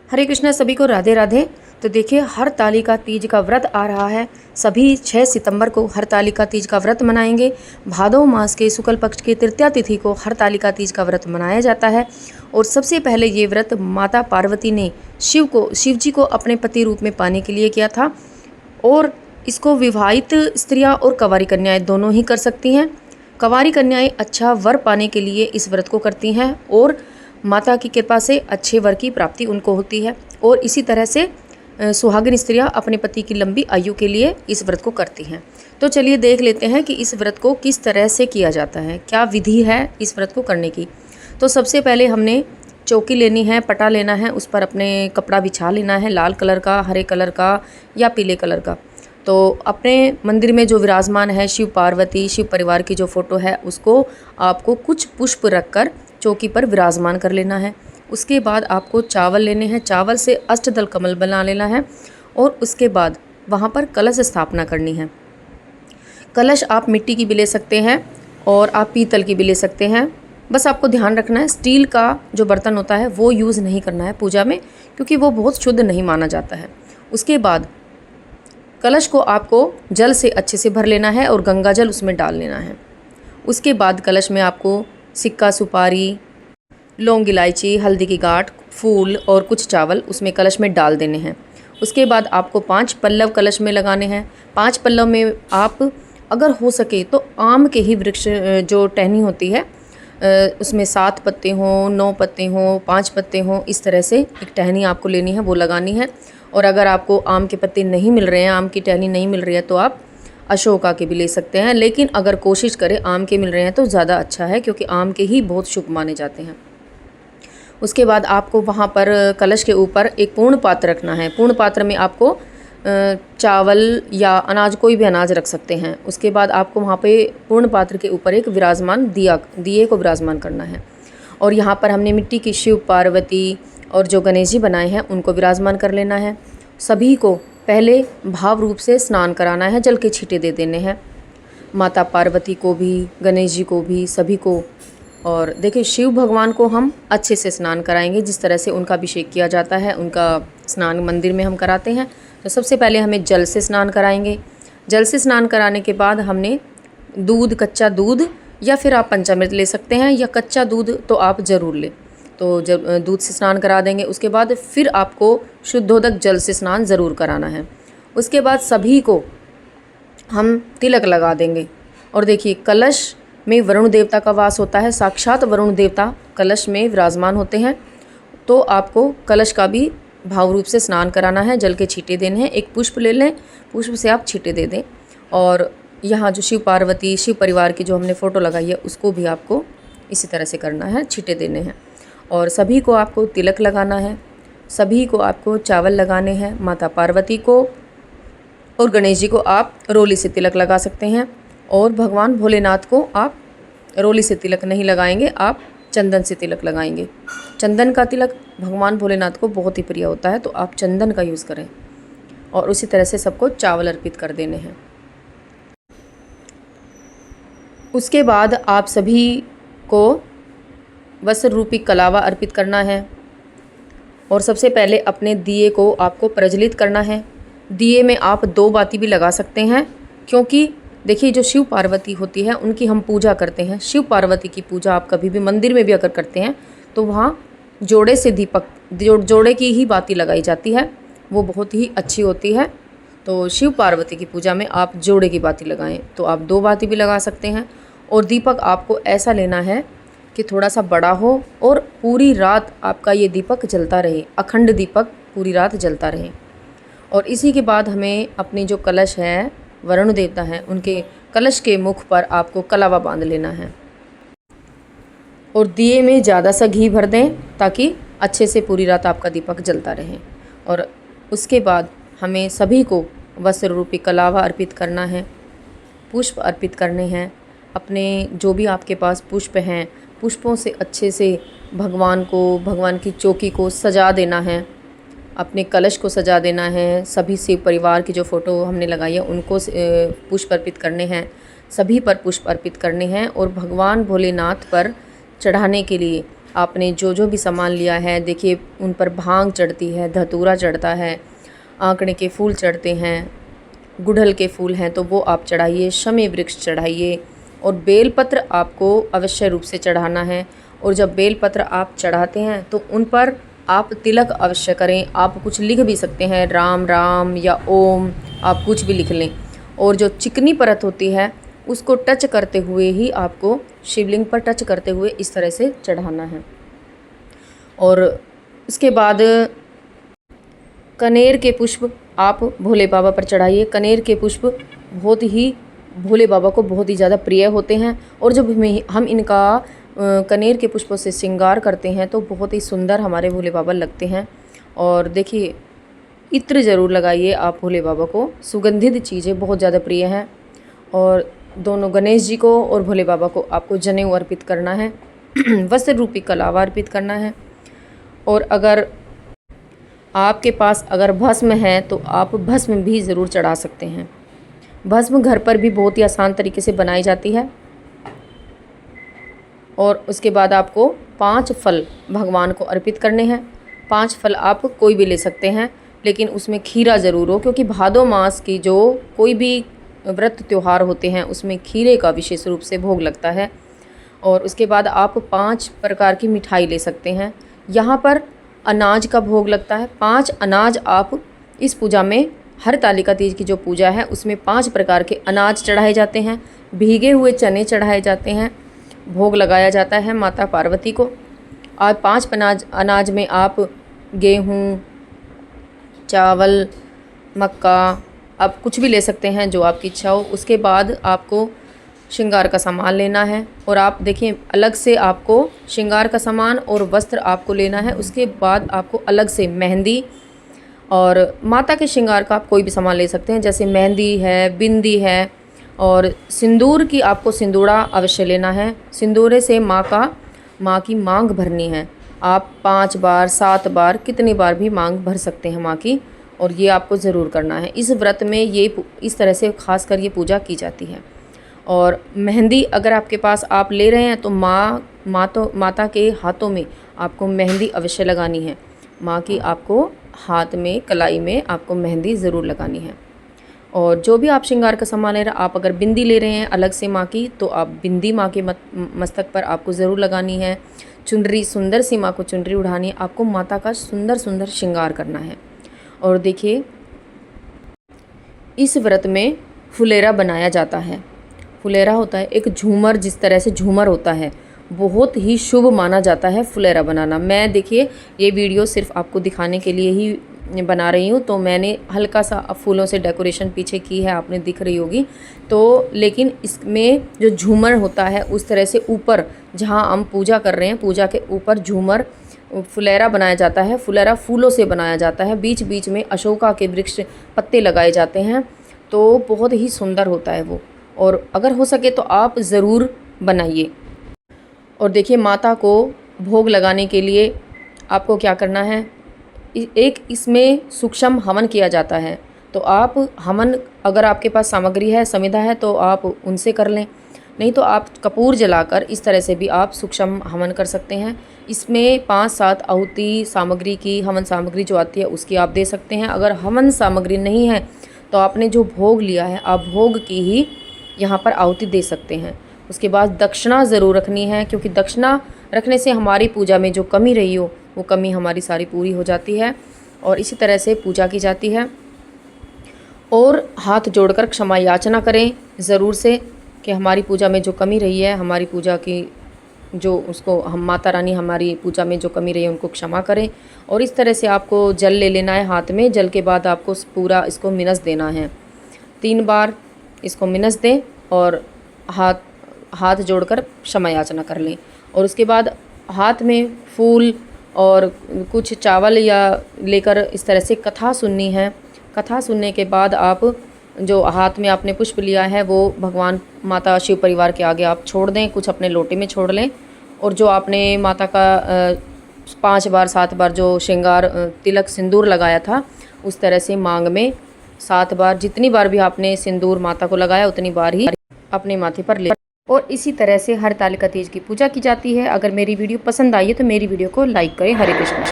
हरे कृष्णा, सभी को राधे राधे। तो देखिए, हरतालिका तीज का व्रत आ रहा है। सभी 6 सितंबर को हरतालिका तीज का व्रत मनाएंगे। भादो मास के शुक्ल पक्ष की तृतीया तिथि को हरतालिका तीज का व्रत मनाया जाता है। और सबसे पहले ये व्रत माता पार्वती ने शिव जी को अपने पति रूप में पाने के लिए किया था। और इसको विवाहित स्त्रियाँ और कंवारी कन्याएँ दोनों ही कर सकती हैं। कंवारी कन्याएँ अच्छा वर पाने के लिए इस व्रत को करती हैं और माता की कृपा से अच्छे वर की प्राप्ति उनको होती है। और इसी तरह से सुहागिन स्त्रियां अपने पति की लंबी आयु के लिए इस व्रत को करती हैं। तो चलिए देख लेते हैं कि इस व्रत को किस तरह से किया जाता है, क्या विधि है इस व्रत को करने की। तो सबसे पहले हमने चौकी लेनी है, पटा लेना है, उस पर अपने कपड़ा बिछा लेना है, लाल कलर का, हरे कलर का या पीले कलर का। तो अपने मंदिर में जो विराजमान है शिव पार्वती, शिव परिवार की जो फ़ोटो है, उसको आपको कुछ पुष्प रखकर चौकी पर विराजमान कर लेना है। उसके बाद आपको चावल लेने हैं, चावल से अष्टदल कमल बना लेना है। और उसके बाद वहाँ पर कलश स्थापना करनी है। कलश आप मिट्टी की भी ले सकते हैं और आप पीतल की भी ले सकते हैं। बस आपको ध्यान रखना है, स्टील का जो बर्तन होता है वो यूज़ नहीं करना है पूजा में, क्योंकि वो बहुत शुद्ध नहीं माना जाता है। उसके बाद कलश को आपको जल से अच्छे से भर लेना है और गंगा जल उसमें डाल लेना है। उसके बाद कलश में आपको सिक्का, सुपारी, लौंग, इलायची, हल्दी की गांठ, फूल और कुछ चावल उसमें कलश में डाल देने हैं। उसके बाद आपको 5 पल्लव कलश में लगाने हैं। 5 पल्लव में आप अगर हो सके तो आम के ही वृक्ष जो टहनी होती है उसमें 7 पत्ते हों, 9 पत्ते हों, 5 पत्ते हों, इस तरह से एक टहनी आपको लेनी है, वो लगानी है। और अगर आपको आम के पत्ते नहीं मिल रहे हैं, आम की टहनी नहीं मिल रही है, तो आप अशोका के भी ले सकते हैं। लेकिन अगर कोशिश करें आम के मिल रहे हैं तो ज़्यादा अच्छा है, क्योंकि आम के ही बहुत शुभ माने जाते हैं। उसके बाद आपको वहाँ पर कलश के ऊपर एक पूर्ण पात्र रखना है। पूर्ण पात्र में आपको चावल या अनाज, कोई भी अनाज रख सकते हैं। उसके बाद आपको वहाँ पे पूर्ण पात्र के ऊपर एक विराजमान दिए को विराजमान करना है। और यहाँ पर हमने मिट्टी की शिव पार्वती और जो गणेश जी बनाए हैं उनको विराजमान कर लेना है। सभी को पहले भाव रूप से स्नान कराना है, जल के छींटे दे देने हैं, माता पार्वती को भी, गणेश जी को भी, सभी को। और देखिए, शिव भगवान को हम अच्छे से स्नान कराएंगे, जिस तरह से उनका अभिषेक किया जाता है, उनका स्नान मंदिर में हम कराते हैं। तो सबसे पहले हमें जल से स्नान कराएंगे। जल से स्नान कराने के बाद हमने दूध, कच्चा दूध या फिर आप पंचामृत ले सकते हैं, या कच्चा दूध तो आप ज़रूर लें। तो जब दूध से स्नान करा देंगे, उसके बाद फिर आपको शुद्धोदक जल से स्नान ज़रूर कराना है। उसके बाद सभी को हम तिलक लगा देंगे। और देखिए, कलश में वरुण देवता का वास होता है, साक्षात वरुण देवता कलश में विराजमान होते हैं। तो आपको कलश का भी भाव रूप से स्नान कराना है, जल के छींटे देने हैं। एक पुष्प ले लें, पुष्प से आप छींटे दे दें। और यहाँ जो शिव पार्वती, शिव परिवार की जो हमने फ़ोटो लगाई है, उसको भी आपको इसी तरह से करना है, छींटे देने हैं। और सभी को आपको तिलक लगाना है, सभी को आपको चावल लगाने हैं। माता पार्वती को और गणेश जी को आप रोली से तिलक लगा सकते हैं। और भगवान भोलेनाथ को आप रोली से तिलक नहीं लगाएंगे, आप चंदन से तिलक लगाएंगे। चंदन का तिलक भगवान भोलेनाथ को बहुत ही प्रिय होता है, तो आप चंदन का यूज़ करें। और उसी तरह से सबको चावल अर्पित कर देने हैं। उसके बाद आप सभी को वस्त्र रूपी कलावा अर्पित करना है। और सबसे पहले अपने दिए को आपको प्रज्वलित करना है। दिए में आप 2 बाती भी लगा सकते हैं, क्योंकि देखिए, जो शिव पार्वती होती है उनकी हम पूजा करते हैं। शिव पार्वती की पूजा आप कभी भी मंदिर में भी अगर करते हैं तो वहाँ जोड़े से दीपक, जोड़े की ही बाती लगाई जाती है, वो बहुत ही अच्छी होती है। तो शिव पार्वती की पूजा में आप जोड़े की बाती लगाएं, तो आप 2 बाती भी लगा सकते हैं। और दीपक आपको ऐसा लेना है कि थोड़ा सा बड़ा हो और पूरी रात आपका ये दीपक जलता रहे, अखंड दीपक पूरी रात जलता रहे। और इसी के बाद हमें अपनी जो कलश है, वरुण देवता हैं, उनके कलश के मुख पर आपको कलावा बांध लेना है। और दिए में ज़्यादा सा घी भर दें, ताकि अच्छे से पूरी रात आपका दीपक जलता रहे। और उसके बाद हमें सभी को वस्त्र रूपी कलावा अर्पित करना है, पुष्प अर्पित करने हैं। अपने जो भी आपके पास पुष्प हैं, पुष्पों से अच्छे से भगवान को, भगवान की चौकी को सजा देना है, अपने कलश को सजा देना है। सभी शिव परिवार की जो फ़ोटो हमने लगाई है उनको पुष्प अर्पित करने हैं, सभी पर पुष्प अर्पित करने हैं। और भगवान भोलेनाथ पर चढ़ाने के लिए आपने जो जो भी सामान लिया है, देखिए उन पर भांग चढ़ती है, धतूरा चढ़ता है, आंकड़े के फूल चढ़ते हैं, गुड़हल के फूल हैं तो वो आप चढ़ाइए, शमी वृक्ष चढ़ाइए और बेलपत्र आपको अवश्य रूप से चढ़ाना है। और जब बेलपत्र आप चढ़ाते हैं तो उन पर आप तिलक अवश्य करें। आप कुछ लिख भी सकते हैं, राम राम या ओम, आप कुछ भी लिख लें। और जो चिकनी परत होती है उसको टच करते हुए ही आपको शिवलिंग पर टच करते हुए इस तरह से चढ़ाना है। और उसके बाद कनेर के पुष्प आप भोले बाबा पर चढ़ाइए। कनेर के पुष्प बहुत ही भोले बाबा को बहुत ही ज़्यादा प्रिय होते हैं और जब हम इनका कनेर के पुष्पों से श्रृंगार करते हैं तो बहुत ही सुंदर हमारे भोले बाबा लगते हैं। और देखिए इत्र ज़रूर लगाइए आप भोले बाबा को, सुगंधित चीज़ें बहुत ज़्यादा प्रिय हैं। और दोनों गणेश जी को और भोले बाबा को आपको जनेऊ अर्पित करना है, वस्त्र रूपी कलावा अर्पित करना है। और अगर आपके पास अगर भस्म है तो आप भस्म भी ज़रूर चढ़ा सकते हैं। भस्म घर पर भी बहुत ही आसान तरीके से बनाई जाती है। और उसके बाद आपको 5 फल भगवान को अर्पित करने हैं। 5 फल आप कोई भी ले सकते हैं, लेकिन उसमें खीरा ज़रूर हो, क्योंकि भादो मास की जो कोई भी व्रत त्यौहार होते हैं उसमें खीरे का विशेष रूप से भोग लगता है। और उसके बाद आप 5 प्रकार की मिठाई ले सकते हैं। यहाँ पर अनाज का भोग लगता है। 5 अनाज आप इस पूजा में, हरतालिका तीज की जो पूजा है उसमें 5 प्रकार के अनाज चढ़ाए जाते हैं, भीगे हुए चने चढ़ाए जाते हैं, भोग लगाया जाता है माता पार्वती को। और 5 अनाज में आप गेहूँ, चावल, मक्का, आप कुछ भी ले सकते हैं जो आपकी इच्छा हो। उसके बाद आपको श्रृंगार का सामान लेना है। और आप देखिए अलग से आपको श्रृंगार का सामान और वस्त्र आपको लेना है। उसके बाद आपको अलग से मेहंदी और माता के श्रृंगार का आप कोई भी सामान ले सकते हैं, जैसे मेहंदी है, बिंदी है। और सिंदूर की आपको सिंदूरा अवश्य लेना है। सिंदूरे से माँ की मांग भरनी है। आप 5 बार, 7 बार, कितनी बार भी मांग भर सकते हैं माँ की, और ये आपको ज़रूर करना है। इस व्रत में ये इस तरह से खासकर ये पूजा की जाती है। और मेहंदी अगर आपके पास आप ले रहे हैं तो माता के हाथों में आपको मेहंदी अवश्य लगानी है। माँ की आपको हाथ में, कलाई में आपको मेहंदी ज़रूर लगानी है। और जो भी आप श्रृंगार का सामान ले रहे हैं, आप अगर बिंदी ले रहे हैं अलग से माँ की, तो आप बिंदी माँ के मस्तक पर आपको ज़रूर लगानी है। चुनरी, सुंदर सी माँ को चुनरी उड़ानी है। आपको माता का सुंदर सुंदर श्रृंगार करना है। और देखिए इस व्रत में फुलेरा बनाया जाता है। फुलेरा होता है एक झूमर, जिस तरह से झूमर होता है, बहुत ही शुभ माना जाता है फुलेरा बनाना। मैं देखिए ये वीडियो सिर्फ आपको दिखाने के लिए ही बना रही हूँ, तो मैंने हल्का सा फूलों से डेकोरेशन पीछे की है, आपने दिख रही होगी। तो लेकिन इसमें जो झूमर होता है उस तरह से ऊपर, जहाँ हम पूजा कर रहे हैं, पूजा के ऊपर झूमर फुलेरा बनाया जाता है। फुलेरा फूलों से बनाया जाता है। बीच बीच में अशोका के वृक्ष पत्ते लगाए जाते हैं, तो बहुत ही सुंदर होता है वो। और अगर हो सके तो आप ज़रूर बनाइए। और देखिए माता को भोग लगाने के लिए आपको क्या करना है, एक इसमें सूक्ष्म हवन किया जाता है। तो आप हवन, अगर आपके पास सामग्री है, समिधा है, तो आप उनसे कर लें, नहीं तो आप कपूर जलाकर इस तरह से भी आप सूक्ष्म हवन कर सकते हैं। इसमें 5-7 आहुति सामग्री की, हवन सामग्री जो आती है उसकी आप दे सकते हैं। अगर हवन सामग्री नहीं है तो आपने जो भोग लिया है, आप भोग की ही यहाँ पर आहुति दे सकते हैं। उसके बाद दक्षिणा ज़रूर रखनी है, क्योंकि दक्षिणा रखने से हमारी पूजा में जो कमी रही हो वो कमी हमारी सारी पूरी हो जाती है। और इसी तरह से पूजा की जाती है। और हाथ जोड़कर क्षमा याचना करें ज़रूर से कि हमारी पूजा में जो कमी रही है, हमारी पूजा की जो उसको हम माता रानी हमारी पूजा में जो कमी रही है उनको क्षमा करें। और इस तरह से आपको जल ले लेना है हाथ में। जल के बाद आपको पूरा इसको मिनस देना है, 3 बार इसको मिनस दें और हाथ जोड़कर क्षमा याचना कर लें। और उसके बाद हाथ में फूल और कुछ चावल या लेकर इस तरह से कथा सुननी है। कथा सुनने के बाद आप जो हाथ में आपने पुष्प लिया है वो भगवान माता शिव परिवार के आगे आप छोड़ दें, कुछ अपने लोटे में छोड़ लें। और जो आपने माता का 5 बार 7 बार जो श्रृंगार तिलक सिंदूर लगाया था, उस तरह से मांग में 7 बार, जितनी बार भी आपने सिंदूर माता को लगाया उतनी बार ही अपने माथे पर ले और इसी तरह से हरतालिका तीज की पूजा की जाती है। अगर मेरी वीडियो पसंद आई है तो मेरी वीडियो को लाइक करें। हरे कृष्ण।